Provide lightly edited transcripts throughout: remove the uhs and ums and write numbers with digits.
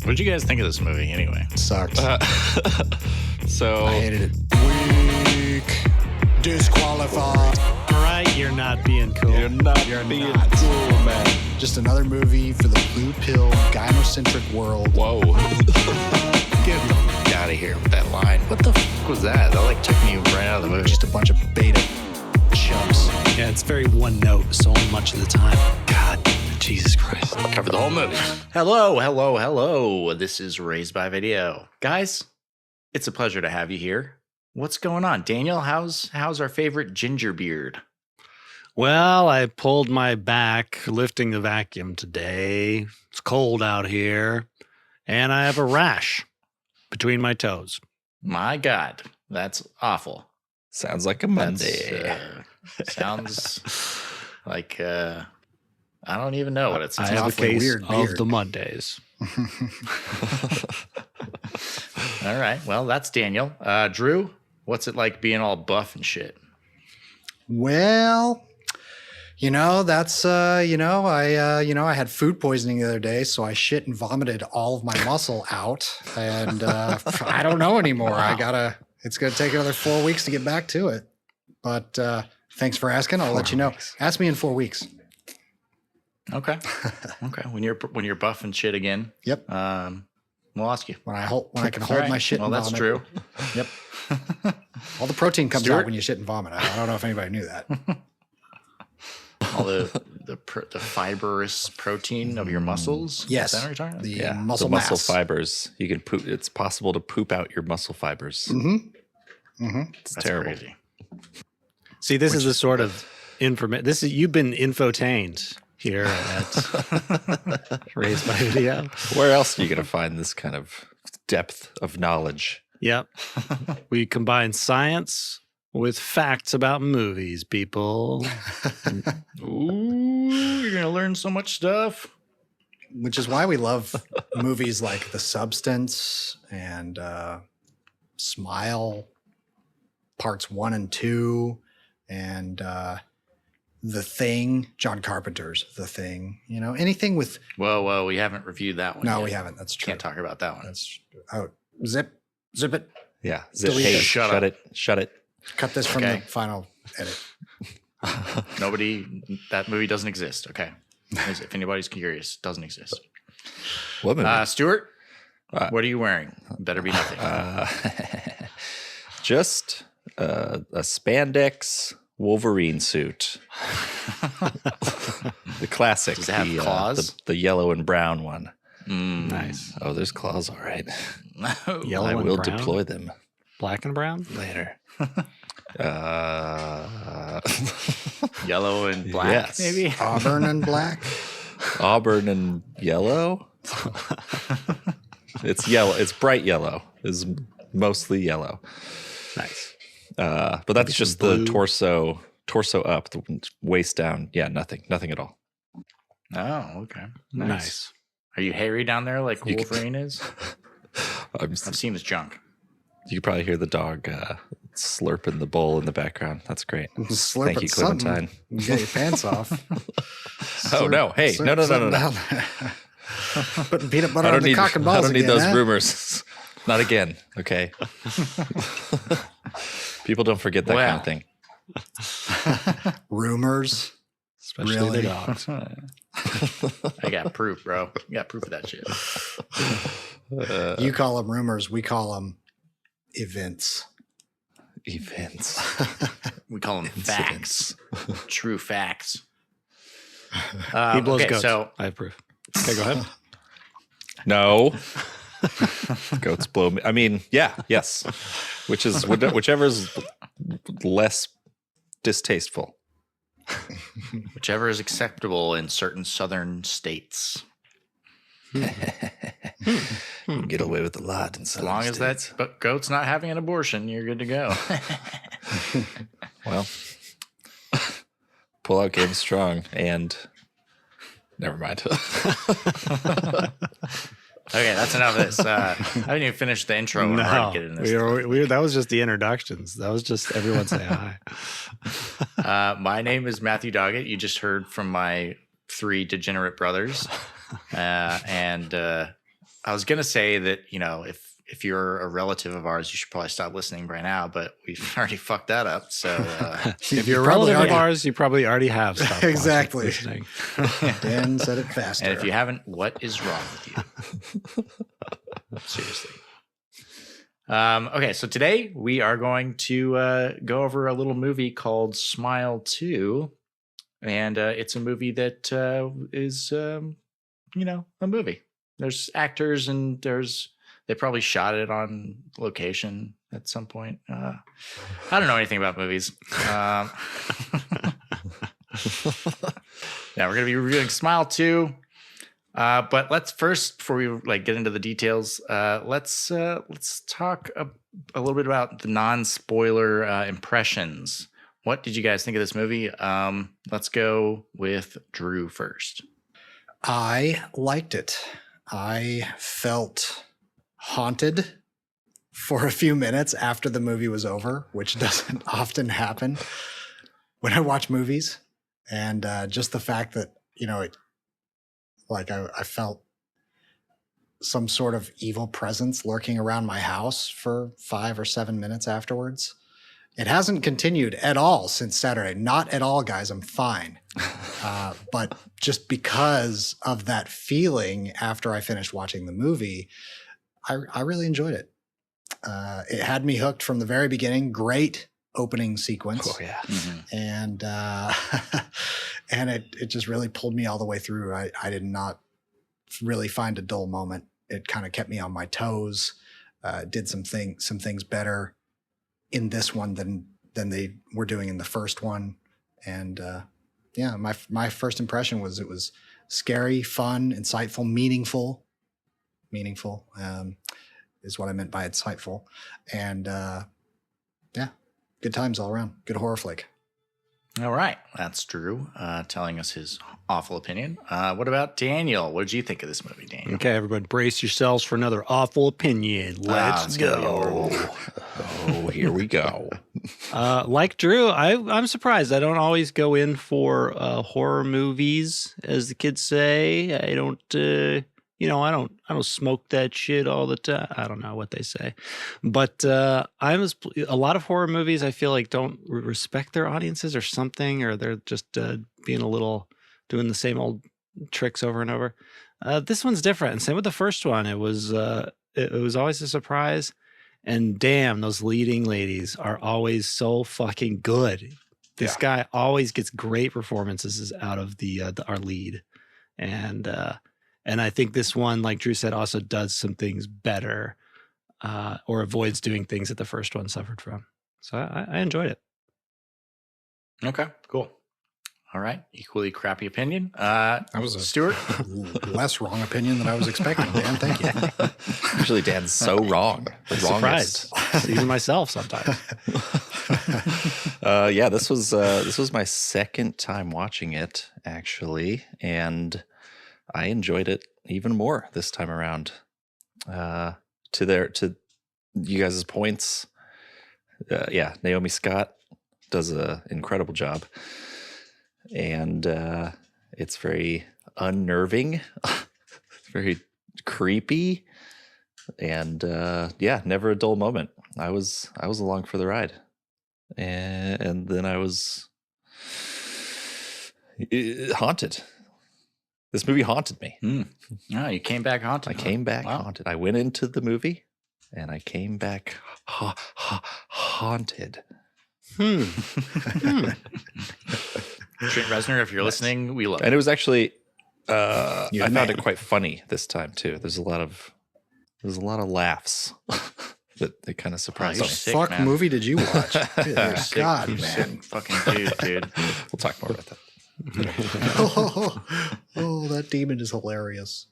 What did you guys think of this movie anyway? Sucked. So I hated it. Weak. Disqualified. All right, you're not being cool. You're not being cool, man. Just another movie for the blue pill, gynocentric world. Whoa. Get the fuck out of here with that line. What the fuck was that? That like took me right out of the movie. Just a bunch of beta chumps. Yeah, it's very one note so much of the time. God, Jesus Christ. Covered the whole movie. Hello. This is Raised by Video. Guys, it's a pleasure to have you here. What's going on? Daniel, how's our favorite ginger beard? Well, I pulled my back lifting the vacuum today. It's cold out here, and I have a rash between my toes. My God, that's awful. Sounds like a Monday. Sounds like I don't even know what it sounds I have like. a case weird of beard. the Mondays. All right, well, that's Daniel. Drew, what's it like being all buff and shit? Well, that's I had food poisoning the other day, so I shit and vomited all of my muscle out, and I don't know anymore. Wow. It's gonna take another 4 weeks to get back to it. But thanks for asking. I'll let you know. Ask me in 4 weeks. Okay. When you're buff and shit again. Yep. We'll ask you. When I can hold All right. my shit. Well, and that's vomit. true. Yep. All the protein comes Stuart? out when you shit and vomit. I don't know if anybody knew that. All the fibrous protein of your muscles. Yes. Is that what you're talking about? The muscle the muscle mass. fibers. You can poop. It's possible to poop out your muscle fibers. Mm-hmm. Mm-hmm. It's That's terrible. crazy. See, this is the sort of information. You've been infotained here at Raised by Video. Where else are you going to find this kind of depth of knowledge? Yep. We combine science with facts about movies, people. Ooh, you're gonna learn so much stuff. Which is why we love movies like The Substance and Smile, parts 1 and 2, and The Thing, John Carpenter's The Thing. Anything with. Whoa, we haven't reviewed that one. No, yet. we haven't. That's true. Can't talk about that one. That's out. Zip it. Yeah. Delete Hey, it. shut it. Shut it. Cut this from Okay. the final edit. That movie doesn't exist. Okay. If anybody's curious, it doesn't exist. What movie? Stuart, what are you wearing? Better be nothing. Just a spandex Wolverine suit. The classic. Does it have claws? The yellow and brown one. Nice. Oh, there's claws, all right. Yellow I and will brown? deploy them Black and brown? later. Yellow and black, Yes. maybe? Auburn and black. Auburn and yellow. It's yellow. It's bright yellow. It's mostly yellow. Nice. But that's Maybe just some the blue. torso up, the waist down. Yeah, nothing at all. Oh, okay. Nice. Are you hairy down there like You can- Wolverine is? I've seen his junk. You can probably hear the dog slurping the bowl in the background. That's great. Slurp Thank at you, something. Clementine. You get your pants off. Oh no! Hey, Slurp no. something down there. Putting peanut butter I on don't the need. cock and balls I don't need again, those huh? rumors. Not again. Okay. People don't forget that kind of thing. Rumors. Especially Really? the dogs. I got proof, bro. You got proof of that shit. You call them rumors. We call them events. Events. We call them facts. True facts. He blows okay, goats. so I have proof. Okay, go ahead. No. Goats blow me. I mean, yeah, yes. Whichever is less distasteful. whichever is acceptable in certain southern states. Get away with a lot in As long as that goat's not having an abortion, you're good to go. Well, pull out game strong and never mind. Okay, that's enough of this. I haven't even finished the intro. We're already getting this. That was just the introductions. That was just everyone say hi. My name is Matthew Doggett. You just heard from my 3 degenerate brothers. And I was gonna say that, if you're a relative of ours, you should probably stop listening right now, but we've already fucked that up. So if you're a relative of ours, you probably already have stopped exactly. listening. Dan said it faster. And if you haven't, what is wrong with you? Seriously. Okay, so today we are going to go over a little movie called Smile 2. And it's a movie that is, a movie. There's actors and they probably shot it on location at some point. I don't know anything about movies. Yeah, we're going to be reviewing Smile 2. But let's first, before we get into the details, let's talk a little bit about the non-spoiler impressions. What did you guys think of this movie? Let's go with Drew first. I liked it. I felt haunted for a few minutes after the movie was over, which doesn't often happen when I watch movies. And just the fact that, I felt some sort of evil presence lurking around my house for 5 or 7 minutes afterwards. It hasn't continued at all since Saturday. Not at all, guys. I'm fine. But just because of that feeling after I finished watching the movie, I really enjoyed it. It had me hooked from the very beginning. Great opening sequence. Oh, yeah. Mm-hmm. And and it just really pulled me all the way through. I did not really find a dull moment. It kind of kept me on my toes. Did some things better in this one than they were doing in the first one. And my first impression was it was scary, fun, insightful, meaningful is what I meant by insightful. And good times all around. Good horror flick. All right, that's Drew telling us his awful opinion. What about Daniel? What did you think of this movie, Daniel? Okay, everybody, brace yourselves for another awful opinion. Let's go. Oh, here we go. Like Drew, I'm surprised. I don't always go in for horror movies, as the kids say. I don't, I don't smoke that shit all the time. I don't know what they say, but a lot of horror movies I feel like don't respect their audiences or something, or they're just doing the same old tricks over and over. This one's different, and same with the first one. It was always a surprise, and damn, those leading ladies are always so fucking good. This guy always gets great performances out of our lead, and I think this one, like Drew said, also does some things better, or avoids doing things that the first one suffered from. So I enjoyed it. Okay, cool. All right, equally crappy opinion. That was a Stuart. less wrong opinion than I was expecting, Dan. Thank you. Usually Dan's so wrong. The Surprised. Even myself sometimes. This was my second time watching it, actually, and I enjoyed it even more this time around. To you guys' points, Naomi Scott does an incredible job, and it's very unnerving, very creepy, and never a dull moment. I was along for the ride, and then I was haunted. This movie haunted me. Oh, you came back haunted. I came back haunted. I went into the movie, and I came back haunted. Trent Reznor, if you're listening, we love you. And it was actually, I found it quite funny this time too. There's a lot of laughs that they kind of surprised me. Sick, fuck man. movie did you watch? You're sick, God, you man. sick fucking dude. We'll talk more about that. Oh, that demon is hilarious.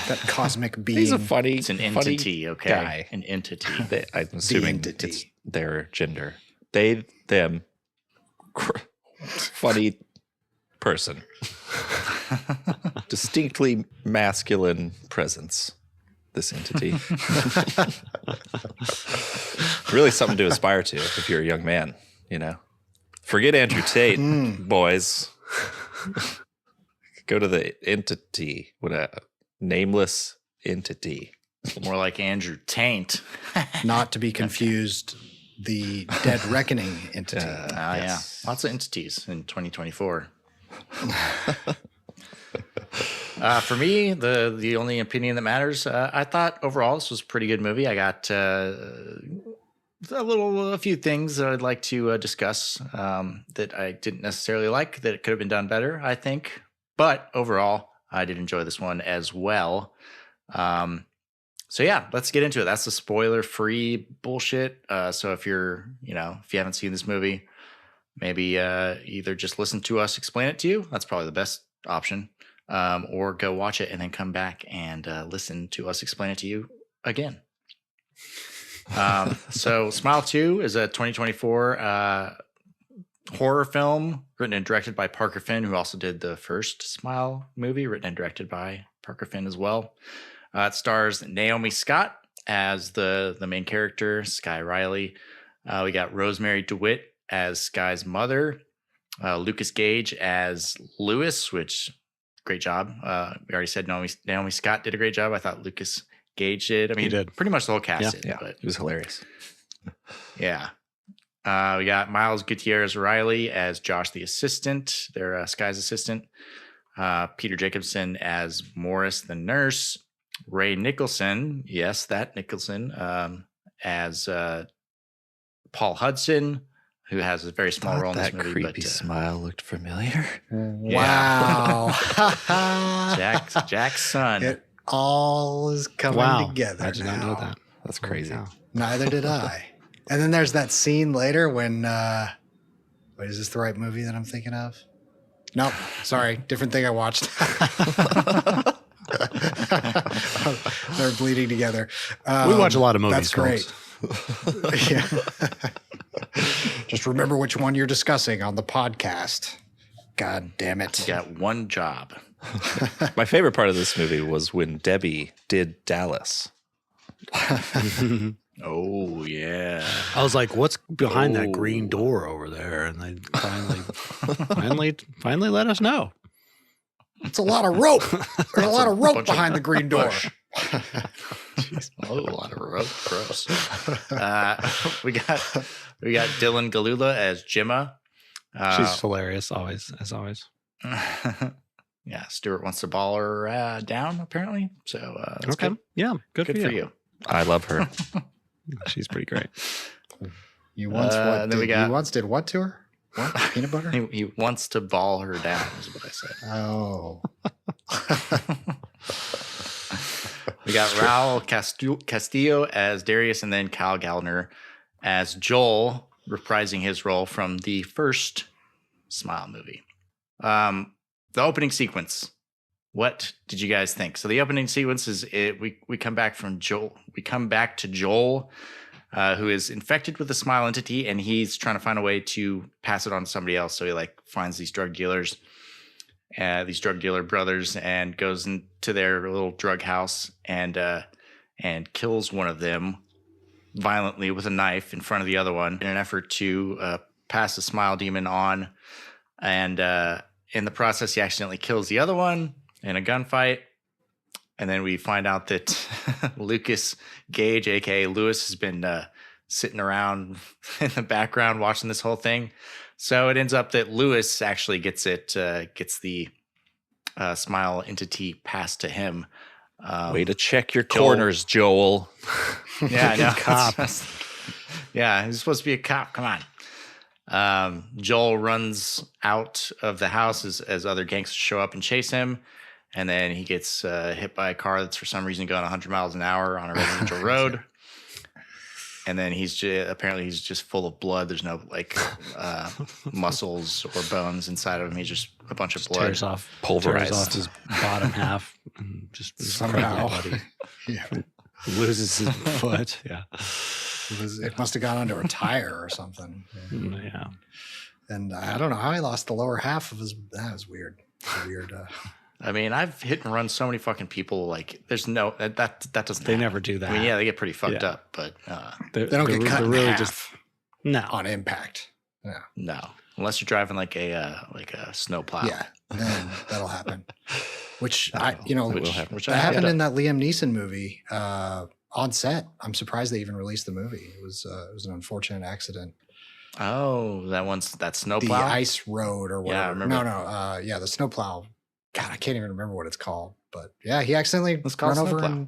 That cosmic being. He's a funny. It's an funny entity, okay? guy. An entity. I'm assuming entity. it's their gender. They, them. Funny person. Distinctly masculine presence. This entity. Really something to aspire to if you're a young man, Forget Andrew Tate, boys. Go to the entity, nameless entity. More like Andrew Taint. Not to be confused, the Dead Reckoning entity. Yeah. Lots of entities in 2024. For me, the only opinion that matters, I thought overall this was a pretty good movie. I got a few things that I'd like to discuss that I didn't necessarily like, that it could have been done better, I think. But overall, I did enjoy this one as well. So yeah, let's get into it. That's the spoiler-free bullshit. So if if you haven't seen this movie, maybe either just listen to us explain it to you. That's probably the best option. Or go watch it and then come back and listen to us explain it to you again. So Smile 2 is a 2024 horror film written and directed by Parker Finn, who also did the first Smile movie, written and directed by Parker Finn as well. It stars Naomi Scott as the main character, Sky Riley. We got Rosemarie DeWitt as Sky's mother. Lukas Gage as Lewis, which great job. We already said Naomi Scott did a great job. I thought Lukas Gage did. I mean, He did. Pretty much the whole cast did. Yeah, But it was hilarious. yeah. We got Miles Gutierrez-Riley as Josh the assistant, their Sky's assistant. Peter Jacobson as Morris the nurse. Ray Nicholson, yes, that Nicholson, as Paul Hudson, who has a very small role in this movie. That creepy smile looked familiar. Wow. Jack's son. It all is coming together. I did not know that. That's crazy. Wow. Neither did I. And then there's that scene later when, wait, is this the right movie that I'm thinking of? Nope. Sorry. Different thing I watched. They're bleeding together. We watch a lot of movies. That's great. Yeah. Just remember which one you're discussing on the podcast. God damn it. You got one job. My favorite part of this movie was when Debbie did Dallas. Oh, yeah. I was like, "What's behind that green door over there?" And they finally let us know. It's a lot of rope. There's a lot of rope bunch of behind the green door. Jeez. Oh, a lot of rope. Gross. We got Dylan Gelula as Gemma. She's hilarious, as always. Yeah, Stuart wants to ball her down, apparently. So that's Okay, good. yeah, good Good for you. I love her. She's pretty great. You once then we got- you once did what to her? What? Peanut butter? He wants to ball her down, is what I said. Oh. We got Raul Castillo as Darius, and then Kyle Gallner as Joel, reprising his role from the first Smile movie. The opening sequence. What did you guys think? So the opening sequence is we come back from Joel. We come back to Joel, who is infected with the Smile entity, and he's trying to find a way to pass it on to somebody else. So he finds these drug dealers, these drug dealer brothers, and goes into their little drug house and kills one of them violently with a knife in front of the other one in an effort to pass the Smile demon on. And in the process, he accidentally kills the other one in a gunfight. And then we find out that Lukas Gage, aka Lewis, has been sitting around in the background watching this whole thing. So it ends up that Lewis actually gets the Smile entity passed to him. Way to check your corners, Joel. Yeah, I know. Cop. Yeah, he's supposed to be a cop. Come on. Joel runs out of the house as other gangsters show up and chase him. And then he gets hit by a car that's for some reason going 100 miles an hour on a residential road. And then he's just full of blood. There's no muscles or bones inside of him. He's just a bunch of blood. Pulverized. Tears off his bottom half. And just Somehow. bloody. Yeah. Loses his foot. Yeah. It must have gone under a tire or something. Yeah. And I don't know how he lost the lower half of his. That was weird. Weird. I mean, I've hit and run so many fucking people. There's no that doesn't. They happen. never do that. I mean, yeah, they get pretty fucked Yeah. up, but They don't get cut in really half just no. on impact. Yeah. no, unless you're driving like a snowplow. Yeah. then that'll happen. Which It will happen. that happened in that Liam Neeson movie on set. I'm surprised they even released the movie. It was an unfortunate accident. Oh, that snowplow? The ice road or whatever. Yeah, I remember. No, the snowplow. God, I can't even remember what it's called. But yeah, he accidentally run over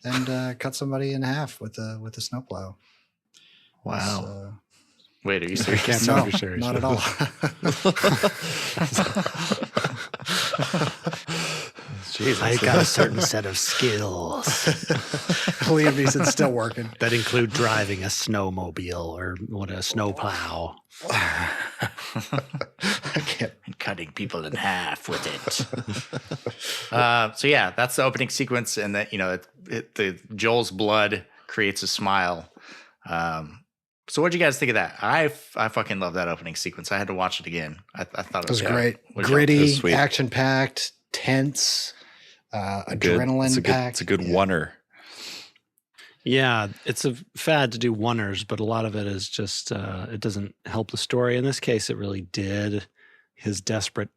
and cut somebody in half with a snowplow. Wow. Wait, are you serious? Can't No, tell if you're serious. not at all. Jesus. I got a certain set of skills Liam Neeson's still working. that include driving a snowmobile or a snowplow. I can't. And cutting people in half with it. So yeah, that's the opening sequence, and that the Joel's blood creates a smile. So what'd you guys think of that? I fucking love that opening sequence. I had to watch it again. I thought it was great. What'd Gritty, action packed, tense, adrenaline packed. It's a good oneer. Yeah, it's a fad to do oneers, but a lot of it is just it doesn't help the story. In this case, it really did. His desperate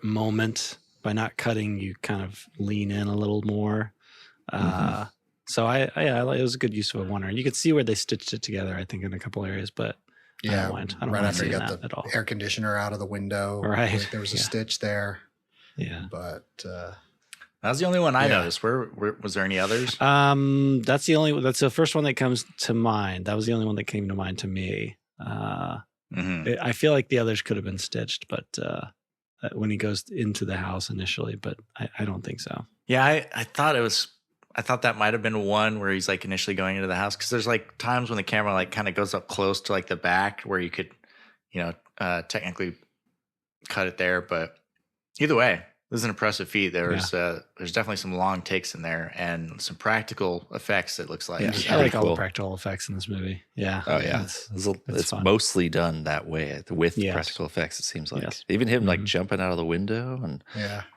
moment, by not cutting, you kind of lean in a little more. So it was a good use of a oneer. You could see where they stitched it together, I think, in a couple areas, but Yeah, I don't right mind after he seeing got that the at all. air conditioner out of the window. Right. Like there was a stitch there, Yeah. but That was the only one I noticed. Was there any others? That's the first one that comes to mind. That was the only one that came to mind to me. I feel like the others could have been stitched, but when he goes into the house initially, but I don't think so. Yeah, I thought that might have been one where he's like initially going into the house, because there's like times when the camera like kind of goes up close to like the back where you could, technically cut it there. But either way, this is an impressive feat. There's definitely some long takes in there and some practical effects. It looks like. Yeah, I like all the practical effects in this movie. Yeah. Oh yeah, it's mostly done that way with practical effects. It seems like even him like jumping out of the window and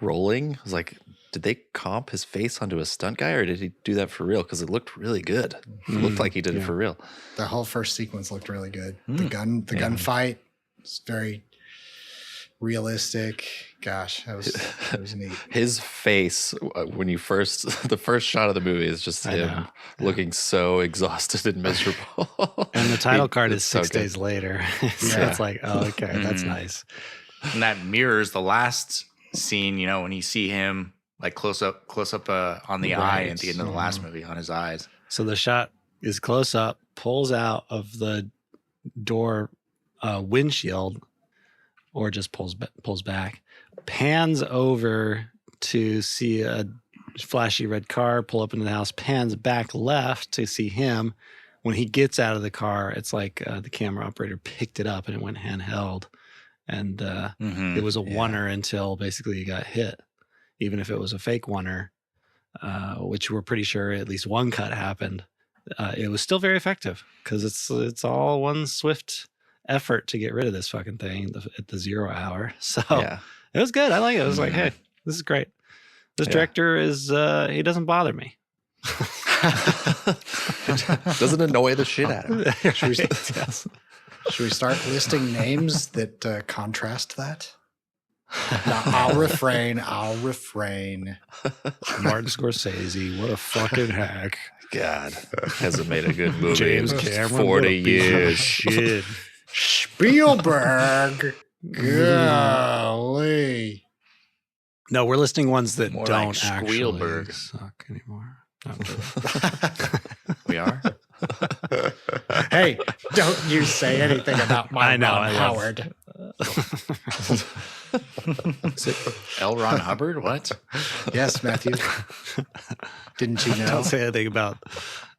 rolling. I was like, did they comp his face onto a stunt guy, or did he do that for real? Because it looked really good. It looked like he did it for real. The whole first sequence looked really good. The gunfight was very realistic. Gosh, that was neat. His face when the first shot of the movie is just him looking so exhausted and miserable. And the title card is 6 days later. So it's like, oh, okay, that's nice. And that mirrors the last scene, when you see him like close up on the eye at the end of the last movie, on his eyes. So the shot is close up, pulls out of the door windshield, or just pulls back, pans over to see a flashy red car pull up into the house, pans back left to see him. When he gets out of the car, it's like the camera operator picked it up and it went handheld. And it was a oneer until basically he got hit. Even if it was a fake oneer, which we're pretty sure at least one cut happened, it was still very effective because it's all one swift effort to get rid of this fucking thing at the 0 hour. So it was good. I like it. I was like, hey, this is great. This director he doesn't bother me. Doesn't annoy the shit out of him. Should we start listing names that contrast that? No, I'll refrain. Martin Scorsese, what a fucking hack. God, hasn't made a good movie James in Cameron, 40 years. Shit. Spielberg. Golly. No, we're listing ones that More don't like actually Spielberg. suck anymore. We are. Hey, don't you say anything about my Ron I Howard. Is it L. Ron Hubbard? What? Yes, Matthew. Didn't you know? Don't say anything about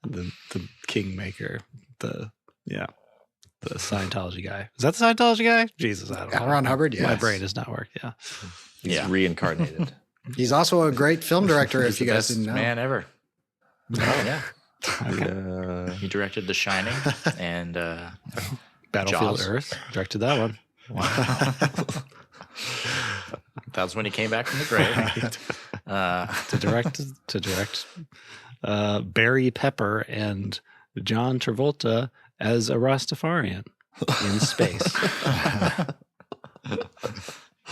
the Kingmaker, the Scientology guy. Is that the Scientology guy? Jesus, I don't know. L. Ron Hubbard, yes. My brain does not work, He's reincarnated. He's also a great film director, if you guys didn't know. Man ever. Oh, yeah. Okay. He directed The Shining and Battlefield Jaws. Earth. Directed that one. Wow. That was when he came back from the grave. to direct Barry Pepper and John Travolta as a Rastafarian in space.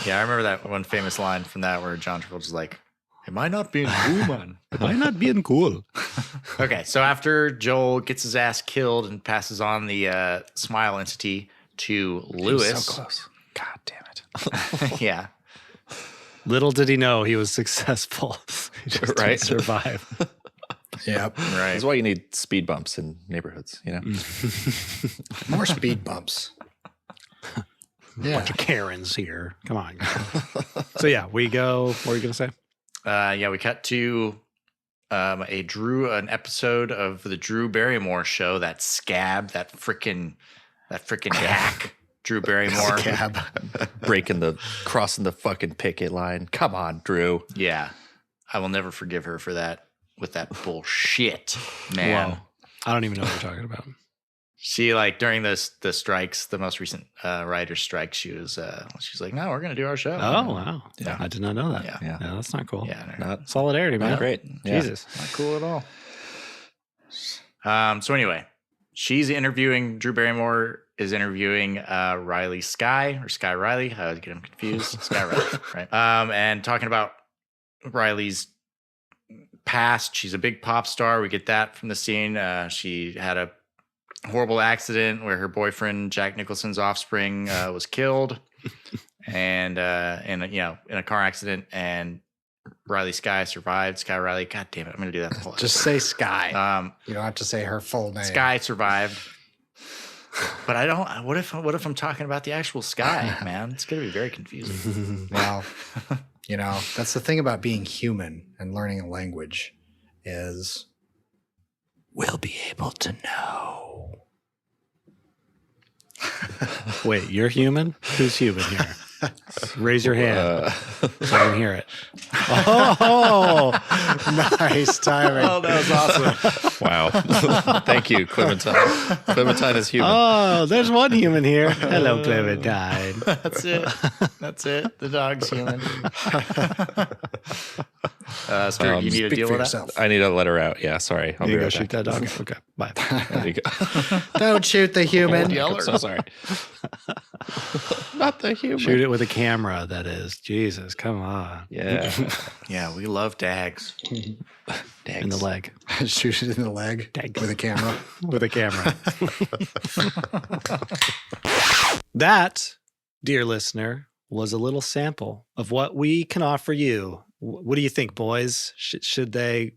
Yeah, I remember that one famous line from that where John Travolta's like, am I not being cool, man? Am I not being cool? Okay, so after Joel gets his ass killed and passes on the smile entity to Lewis. So close. God damn it. Yeah. Little did he know he was successful. He just Right. didn't survive. Yep. Right. That's why you need speed bumps in neighborhoods, you know? More speed bumps. Yeah. Bunch of Karens here. Come on. So yeah, we go. What were you gonna say? Yeah, we cut to an episode of the Drew Barrymore show. That scab, that freaking hack, Drew Barrymore. Scab. Crossing the fucking picket line. Come on, Drew. Yeah, I will never forgive her for that. With that bullshit, man. Whoa. I don't even know what you're talking about. She during the strikes, the most recent writer's strike, she's like, no, we're gonna do our show. Oh wow! Yeah. I did not know that. Yeah. No, that's not cool. Yeah, Not Solidarity, man. Not great. Yeah. Jesus, not cool at all. So anyway, she's interviewing. Drew Barrymore is interviewing Riley Sky or Sky Riley. I always get them confused. Sky Riley, right? And talking about Riley's past. She's a big pop star. We get that from the scene. She had a horrible accident where her boyfriend Jack Nicholson's offspring was killed, and in a car accident. And Riley Sky survived. Sky Riley. God damn it! I'm gonna do that the whole Just say Sky. You don't have to say her full name. Sky survived. But I don't. What if I'm talking about the actual Sky, man? It's gonna be very confusing. Well, that's the thing about being human and learning a language is we'll be able to know. wait, you're human? Who's human here? Raise your hand so I can hear it. Oh, nice timing. Oh, that was awesome. Wow. Thank you, Clementine. Clementine is human. Oh, there's one human here. Hello, Clementine. That's it. That's it. The dog's human. Stuart, you need to deal with that. I need to let her out. Yeah, sorry. You go shoot that dog. Okay, bye. There you go. Don't shoot the human. I'm so sorry. Not the human. Shoot it with a camera, that is. Jesus, come on. Yeah. Yeah, we love dags. In the leg. Shoot it in the leg with a camera. With a camera. That, dear listener, was a little sample of what we can offer you. What do you think, boys?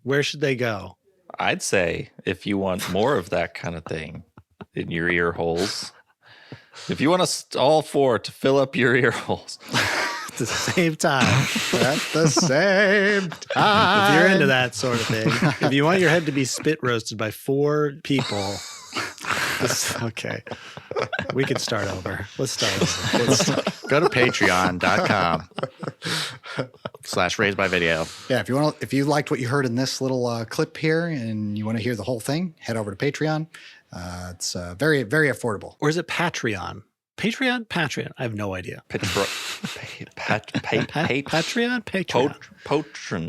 Where should they go? I'd say if you want more of that kind of thing in your ear holes, if you want us all four to fill up your ear holes at the same time. At the same time. If you're into that sort of thing, if you want your head to be spit roasted by 4 people, okay. We can start over. Let's start over. Go to patreon.com/raisedbyvideo. Yeah, if you liked what you heard in this little clip here and you want to hear the whole thing, head over to Patreon. It's very, very affordable. Or is it Patreon? Patreon? I have no idea. Patreon?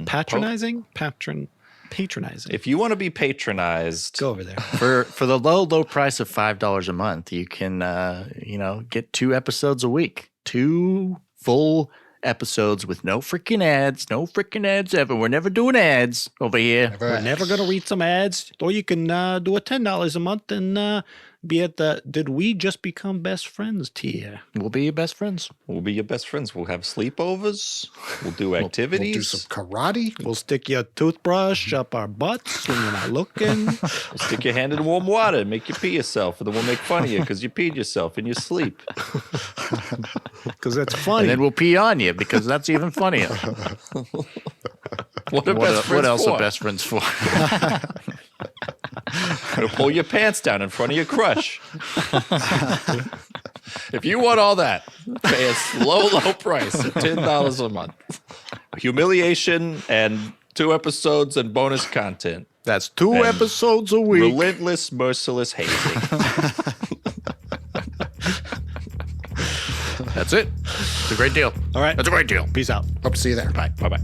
Patronizing? Patronizing. If you want to be patronized, go over there. For the low price of $5 a month, you can get 2 episodes a week. 2 full episodes with no freaking ads. No freaking ads ever. We're never doing ads over here. We're never going to read some ads. Or you can do a $10 a month and be at the Did We Just Become Best Friends tier. We'll be your best friends. We'll be your best friends. We'll have sleepovers. We'll do activities. We'll do some karate. We'll stick your toothbrush up our butts when you're not looking. We'll stick your hand in warm water and make you pee yourself. And then we'll make fun of you because you peed yourself in your sleep. Because that's funny. And then we'll pee on you because that's even funnier. What else are best friends for? Gonna pull your pants down in front of your crush. If you want all that, pay a low price of $10 a month. Humiliation and 2 episodes and bonus content. That's 2 episodes a week. Relentless, merciless hazing. That's it. It's a great deal. All right. That's a great deal. Peace out. Hope to see you there. Bye. Bye-bye.